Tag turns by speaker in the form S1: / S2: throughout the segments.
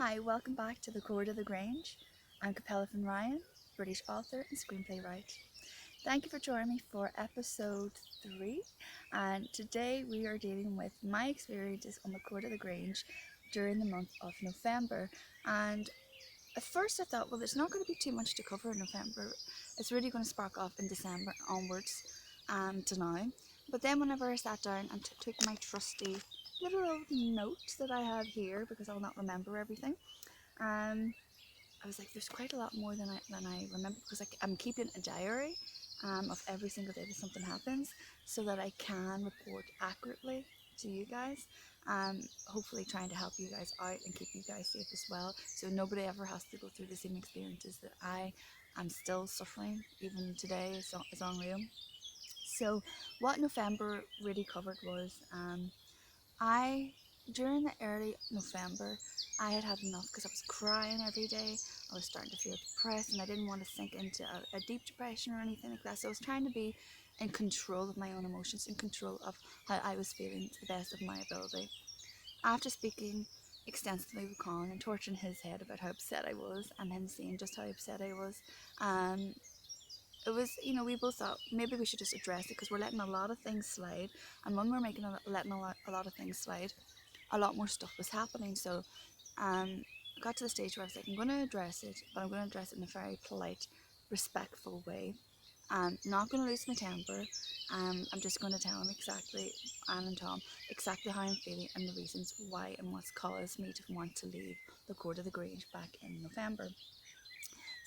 S1: Hi, welcome back to the Court of the Grange. I'm Capella from Ryan, British author and screenplay writer. Thank you for joining me for episode 3, and today we are dealing with my experiences on the Court of the Grange during the month of November. And at first I thought, well, there's not going to be too much to cover in November. It's really going to spark off in December onwards to now. But then whenever I sat down and took my trusty little notes that I have here, because I'll not remember everything, I was like, there's quite a lot more than I remember, because I'm keeping a diary of every single day that something happens, so that I can report accurately to you guys. Hopefully trying to help you guys out and keep you guys safe as well, so nobody ever has to go through the same experiences that I am still suffering even today. It's unreal. So what November really covered was I during the early November, I had enough, because I was crying every day. I was starting to feel depressed, and I didn't want to sink into a deep depression or anything like that. So I was trying to be in control of my own emotions, in control of how I was feeling to the best of my ability. After speaking extensively with Colin and torturing his head about how upset I was, and him seeing just how upset I was, um, it was, we both thought maybe we should just address it, because we're letting a lot of things slide. And when we're letting a lot of things slide, a lot more stuff was happening. So I got to the stage where I was like, I'm going to address it, but I'm going to address it in a very polite, respectful way. I'm not going to lose my temper. I'm just going to tell him exactly, Anne and Tom, exactly how I'm feeling and the reasons why and what's caused me to want to leave the Court of the Grange back in November.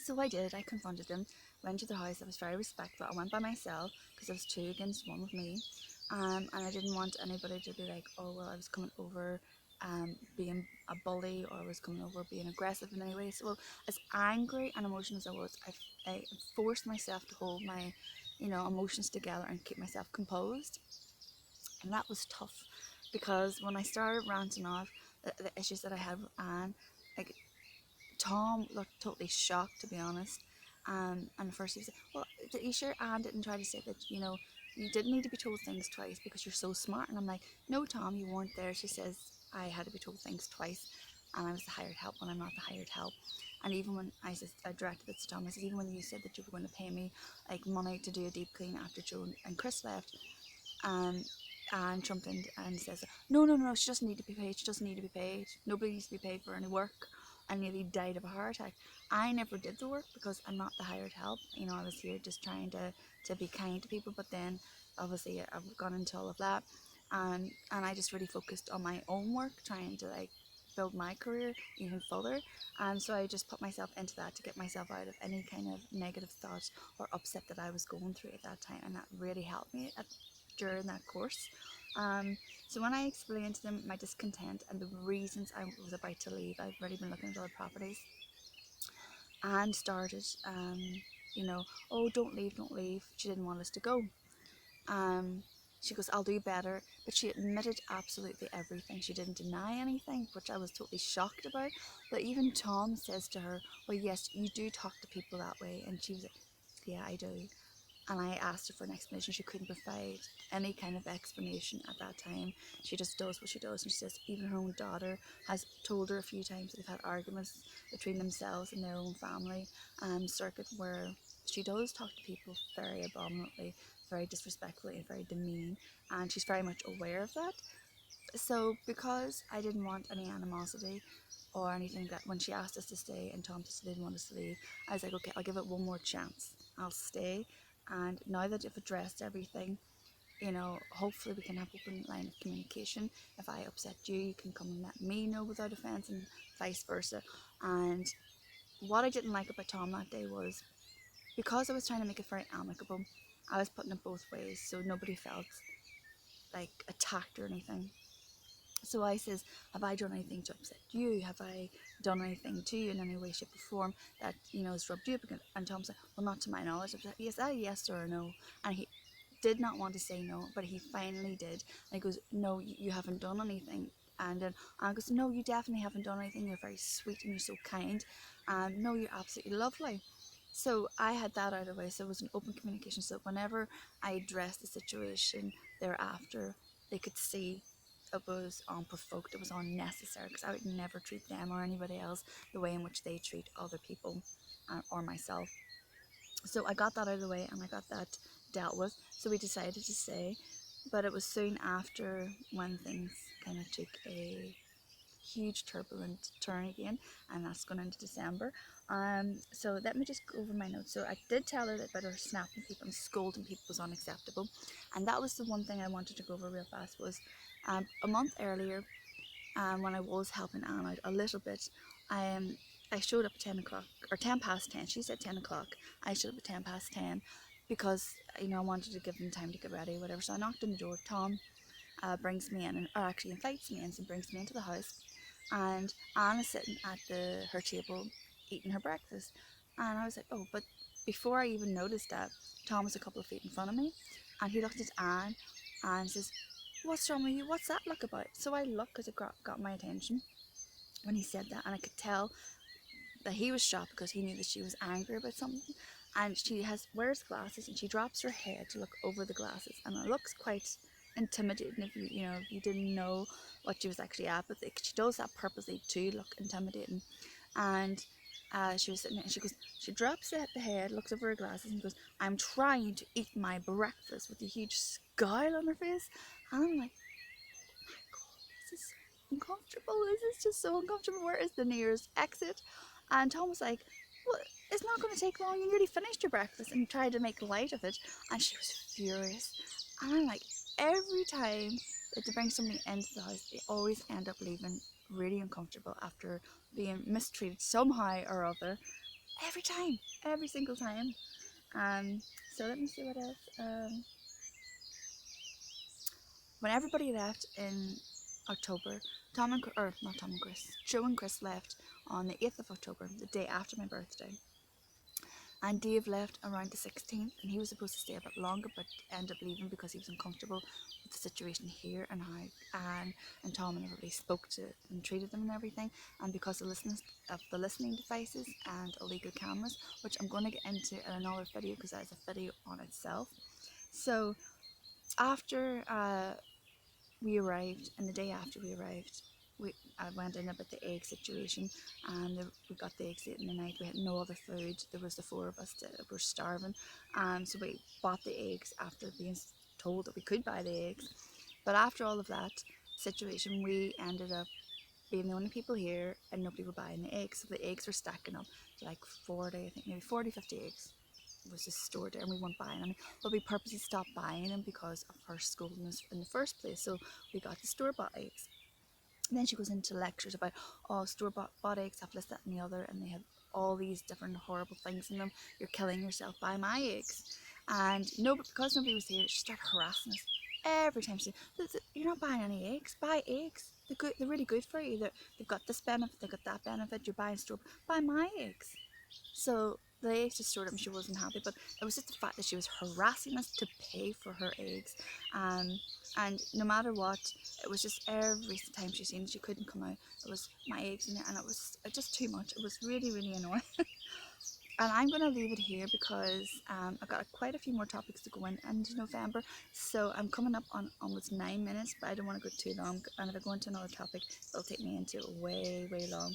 S1: So I did. I confronted them, went to the house. I was very respectful. I went by myself, because I was 2 against 1 with me. And I didn't want anybody to be like, oh, well, I was coming over being a bully, or I was coming over being aggressive in any way. So, well, as angry and emotional as I was, I forced myself to hold my, emotions together and keep myself composed. And that was tough, because when I started ranting off the issues that I had with Anne, like, Tom looked totally shocked, to be honest. And at first he was like, well, are you sure Anne didn't try to say that, you didn't need to be told things twice because you're so smart? And I'm like, no, Tom, you weren't there. She says I had to be told things twice, and I was the hired help when I'm not the hired help. And even when I directed it to Tom, I said, even when you said that you were going to pay me like money to do a deep clean after Joe and Chris left, um, and jumped in and says, no, no, no, she doesn't need to be paid. She doesn't need to be paid. Nobody needs to be paid for any work. I nearly died of a heart attack. I never did the work because I'm not the hired help. I was here just trying to be kind to people, but then obviously I've gone into all of that, and I just really focused on my own work, trying to like build my career even further. And so I just put myself into that to get myself out of any kind of negative thoughts or upset that I was going through at that time, and that really helped me during that course. So when I explained to them my discontent and the reasons I was about to leave, I've already been looking at other properties, and started, oh, don't leave, don't leave. She didn't want us to go. Um, she goes, I'll do better. But she admitted absolutely everything. She didn't deny anything, which I was totally shocked about. But even Tom says to her, well, yes, you do talk to people that way. And she was like, yeah, I do. And I asked her for an explanation. She couldn't provide any kind of explanation at that time. She just does what she does. And she says even her own daughter has told her a few times that they've had arguments between themselves and their own family circuit, where she does talk to people very abominably, very disrespectfully, and very demeaning. And she's very much aware of that. So because I didn't want any animosity or anything, that when she asked us to stay and Tom just didn't want us to leave, I was like, okay, I'll give it one more chance. I'll stay. And now that you've addressed everything, hopefully we can have open line of communication. If I upset you, you can come and let me know without offence, and vice versa. And what I didn't like about Tom that day was, because I was trying to make it very amicable, I was putting it both ways, so nobody felt like attacked or anything. So I says, have I done anything to upset you? Have I done anything to you in any way, shape or form that, has rubbed you up? And Tom said, well, not to my knowledge. I was like, yes, yes or no. And he did not want to say no, but he finally did. And he goes, no, you haven't done anything. And then I goes, no, you definitely haven't done anything. You're very sweet and you're so kind. And no, you're absolutely lovely. So I had that out of the way. So it was an open communication. So whenever I addressed the situation thereafter, they could see it was unprovoked, it was unnecessary, because I would never treat them or anybody else the way in which they treat other people or myself. So I got that out of the way and I got that dealt with. So we decided to stay, but it was soon after when things kind of took a huge turbulent turn again, and that's going into December. So let me just go over my notes. So I did tell her that about her snapping people and scolding people was unacceptable, and that was the one thing I wanted to go over real fast. Was a month earlier, when I was helping Anne out a little bit, I showed up at 10 o'clock, or 10 past 10. She said 10 o'clock. I showed up at 10 past 10 because, I wanted to give them time to get ready, whatever. So I knocked on the door. Tom brings me in, or actually invites me in, and brings me into the house. And Anne is sitting at her table eating her breakfast. And I was like, oh, but before I even noticed that, Tom was a couple of feet in front of me. And he looked at Anne and says, what's wrong with you? What's that look about? So I looked because it got my attention when he said that. And I could tell that he was shocked because he knew that she was angry about something. And she wears glasses and she drops her head to look over the glasses. And it looks quite intimidating if you didn't know what she was actually at, but she does that purposely to look intimidating. And she was sitting there and she drops the head, looks over her glasses and goes, I'm trying to eat my breakfast, with a huge scowl on her face. And I'm like, oh my god, this is so uncomfortable. This is just so uncomfortable. Where is the nearest exit? And Tom was like, well, it's not going to take long, you nearly finished your breakfast, and tried to make light of it. And she was furious. And I'm like, every time that they bring somebody into the house, they always end up leaving really uncomfortable after being mistreated somehow or other. Every single time. So let me see what else. When everybody left in October, Joe and Chris left on the 8th of October, the day after my birthday. And Dave left around the 16th, and he was supposed to stay a bit longer, but ended up leaving because he was uncomfortable with the situation here and how Anne and Tom and everybody spoke to and treated them and everything, and because of the listening devices and illegal cameras, which I'm going to get into in another video because that is a video on itself. So after we arrived, and the day after we arrived, I went in about the egg situation, and we got the eggs late in the night. We had no other food. There was the four of us that were starving, so we bought the eggs after being told that we could buy the eggs. But after all of that situation, we ended up being the only people here, and nobody were buying the eggs. So the eggs were stacking up to like 40, I think maybe 40, 50 eggs was just stored there, and we weren't buying them, but we purposely stopped buying them because of her scolding us in the first place. So we got the store-bought eggs. And then she goes into lectures about, oh, store-bought eggs have this, that and the other, and they have all these different horrible things in them. You're killing yourself. Buy my eggs. And no, but because nobody was here, she started harassing us every time. She said, you're not buying any eggs. Buy eggs. They're really good for you. They've got this benefit, they've got that benefit. You're buying store. Buy my eggs. So the eggs just stored up and she wasn't happy, but it was just the fact that she was harassing us to pay for her eggs. And no matter what, it was just every time she seen it, she couldn't come out. It was my eggs in it, and it was just too much. It was really, really annoying. And I'm going to leave it here because I've got quite a few more topics to go into November. So I'm coming up on almost 9 minutes, but I don't want to go too long. And if I go into another topic, it'll take me into a way, way long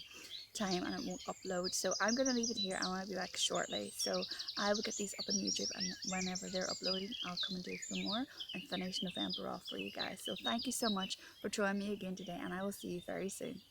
S1: time and it won't upload. So I'm going to leave it here. I want to be back shortly. So I will get these up on YouTube, and whenever they're uploading, I'll come and do some more and finish November off for you guys. So thank you so much for joining me again today, and I will see you very soon.